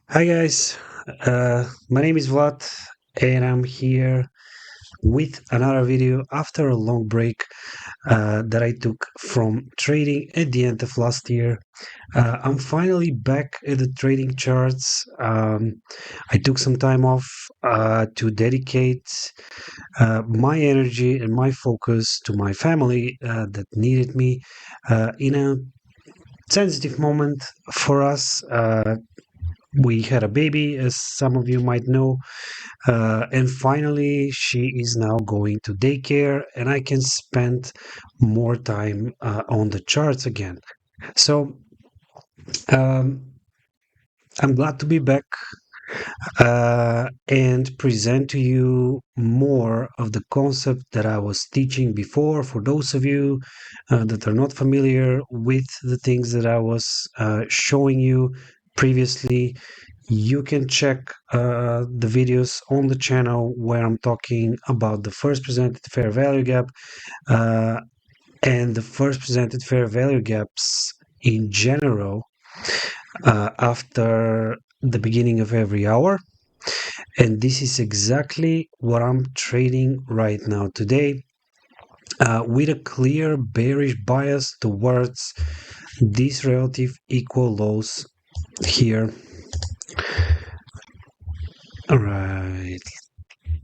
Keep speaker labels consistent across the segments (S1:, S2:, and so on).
S1: Hi guys, my name is Vlad and I'm here with another video after a long break that I took from trading at the end of last year. I'm finally back at the trading charts. I took some time off to dedicate my energy and my focus to my family that needed me in a sensitive moment for us. We had a baby, as some of you might know, and finally, she is now going to daycare, and I can spend more time on the charts again. So um, I'm glad to be back and present to you more of the concept that I was teaching before. For those of you that are not familiar with the things that I was showing you previously, you can check the videos on the channel where I'm talking about the first presented fair value gap uh, and the first presented fair value gaps in general after the beginning of every hour. And this is exactly what I'm trading right now today, with a clear bearish bias towards these relative equal lows here. All right,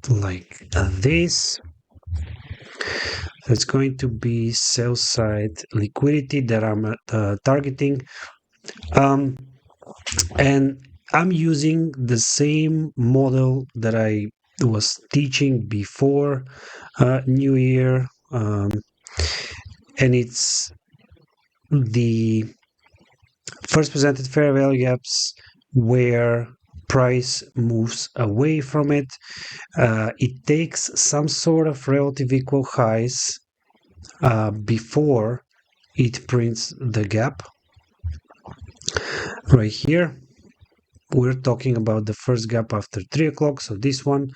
S1: like this. That's going to be sell side liquidity that I'm targeting. Um, and I'm using the same model that I was teaching before New Year. And it's the first presented fair value gaps where price moves away from it. It takes some sort of relative equal highs before it prints the gap right here. We're talking about the first gap after 3 o'clock. So this one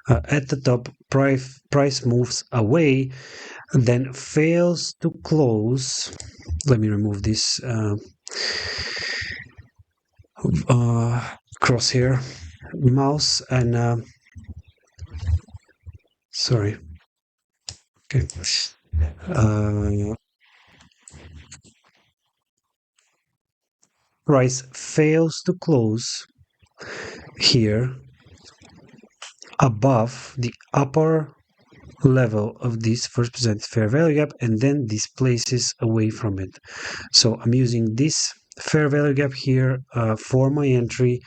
S1: at the top, price moves away, then fails to close. Let me remove this crosshair mouse and sorry. Okay. Price fails to close here above the upper level of this first presented fair value gap and then displaces away from it. So I'm using this fair value gap here for my entry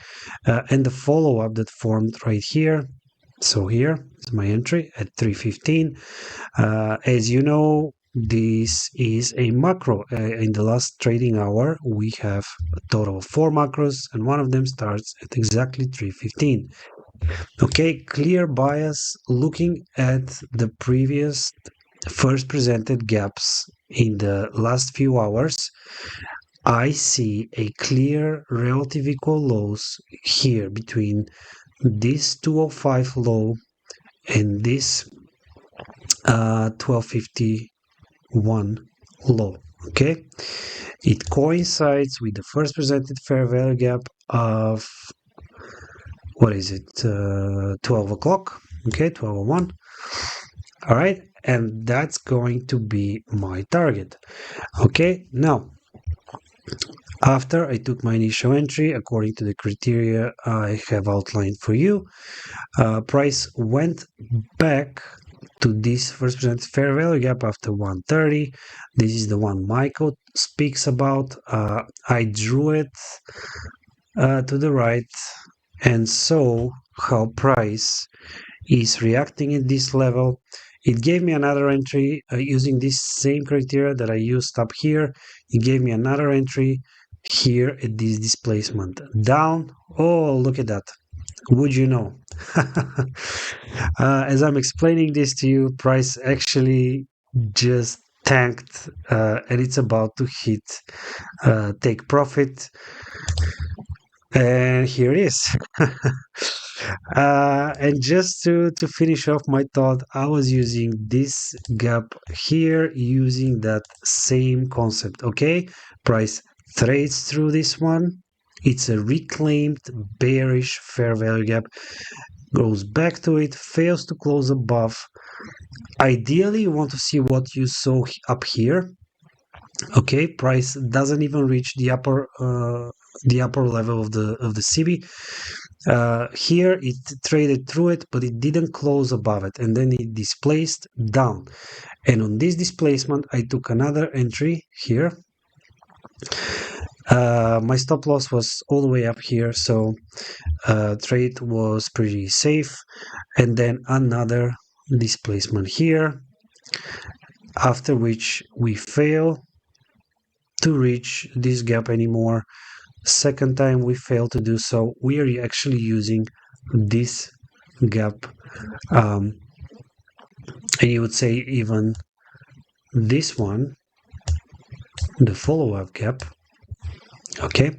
S1: and the follow-up that formed right here. So here is my entry at 315. As you know, this is a macro. In the last trading hour, we have a total of 4 macros, and one of them starts at exactly 315. Okay, clear bias looking at the previous first presented gaps in the last few hours. I see a clear relative equal lows here between this 205 low and this 1251 low. Okay, it coincides with the first presented fair value gap of what is it, 12 o'clock. Okay, 12:01. All right, and that's going to be my target. Okay, now after I took my initial entry according to the criteria I have outlined for you, price went back to this first presented fair value gap after 130. This is the one Michael speaks about. I drew it to the right and saw how price is reacting at this level. It gave me another entry using this same criteria that I used up here. It gave me another entry here at this displacement down. Oh, look at that. Would you know? As I'm explaining this to you, price actually just tanked and it's about to hit take profit. And here it is. And just to finish off my thought, I was using this gap here using that same concept. Okay, price trades through this one It's a reclaimed bearish fair value gap, goes back to it, fails to close above. Ideally, you want to see what you saw up here. Okay, price doesn't even reach the upper level of the CB. Here it traded through it, but it didn't close above it, and then it displaced down. And on this displacement, I took another entry here. My stop loss was all the way up here, so trade was pretty safe. And then another displacement here, after which we fail to reach this gap anymore. Second time we fail to do so. We are actually using this gap, and you would say even this one, the follow-up gap, okay,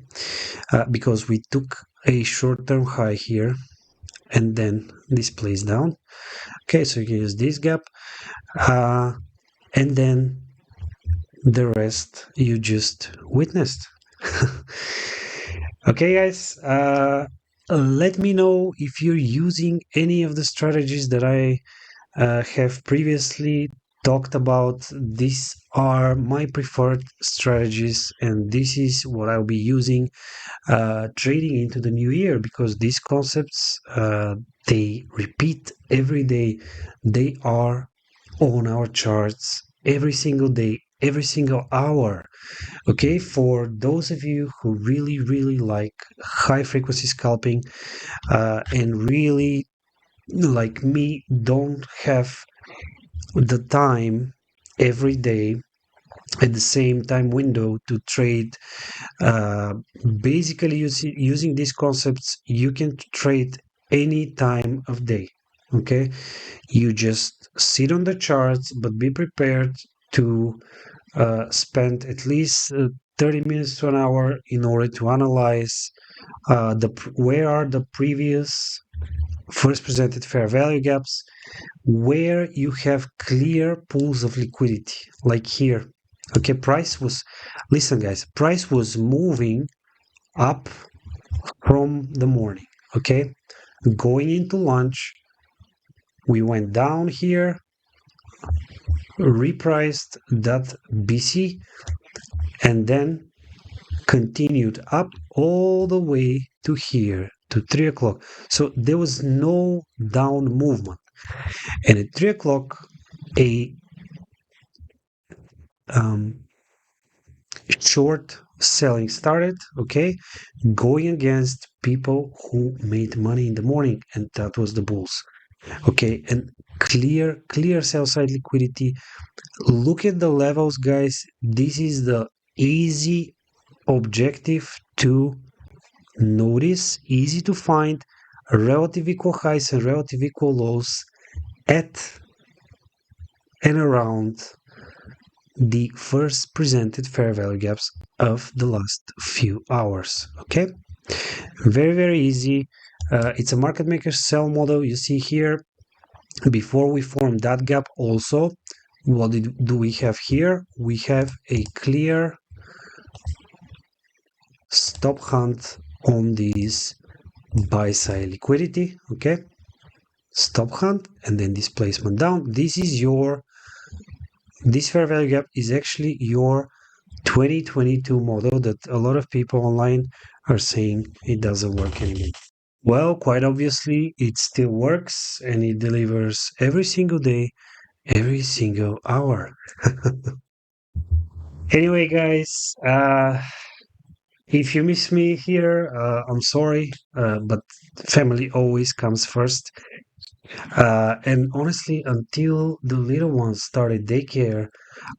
S1: because we took a short-term high here and then this plays down. Okay, so you can use this gap, and then the rest you just witnessed. Okay, guys, let me know if you're using any of the strategies that I have previously talked about. These are my preferred strategies, and this is what I'll be using trading into the new year, because these concepts they repeat every day. They are on our charts every single day, every single hour. Okay, for those of you who really like high frequency scalping and really, like me, don't have the time every day at the same time window to trade, uh, basically using these concepts, you can trade any time of day. Okay, you just sit on the charts, but be prepared to spend at least 30 minutes to an hour in order to analyze where are the previous first presented fair value gaps, where you have clear pools of liquidity, like here. Okay, listen guys, price was moving up from the morning. Okay, going into lunch, we went down here, repriced that BC, and then continued up all the way to here, to 3 o'clock. So there was no down movement. And at 3 o'clock, a short selling started, okay, going against people who made money in the morning, and that was the bulls. Okay, and clear sell side liquidity. Look at the levels, guys. This is the easy objective to notice, easy to find relative equal highs and relative equal lows at and around the first presented fair value gaps of the last few hours. Okay, very easy. It's a market maker sell model. You see here, before we form that gap also, what do we have here? We have a clear stop hunt on this buy side liquidity. Okay, stop hunt and then displacement down. This fair value gap is actually your 2022 model that a lot of people online are saying it doesn't work anymore. Well, quite obviously it still works, and it delivers every single day, every single hour. Anyway, guys, if you miss me here, I'm sorry, but family always comes first. And honestly, until the little ones started daycare,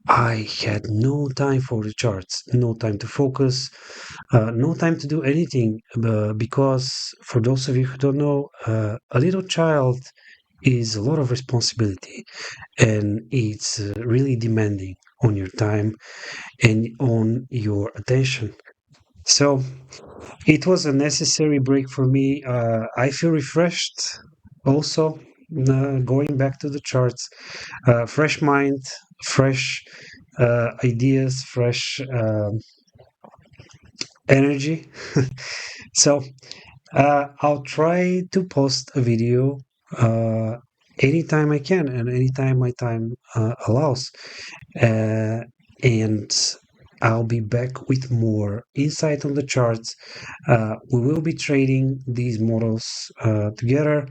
S1: I had no time for the charts, no time to focus, no time to do anything. Because for those of you who don't know, a little child is a lot of responsibility, and it's really demanding on your time and on your attention. So it was a necessary break for me. I feel refreshed also, going back to the charts. Fresh mind, fresh ideas, fresh energy. So I'll try to post a video uh, anytime I can and anytime my time allows. Uh, and I'll be back with more insight on the charts. We will be trading these models together.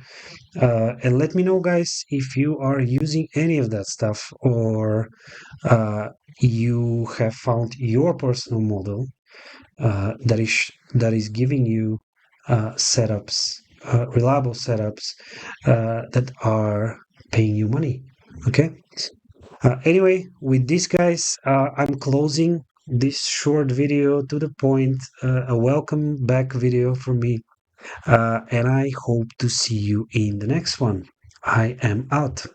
S1: And let me know, guys, if you are using any of that stuff or uh, you have found your personal model that is giving you setups, reliable setups that are paying you money. Okay. Anyway, with this, guys, I'm closing this short video to the point. A welcome back video from me, and I hope to see you in the next one. I am out.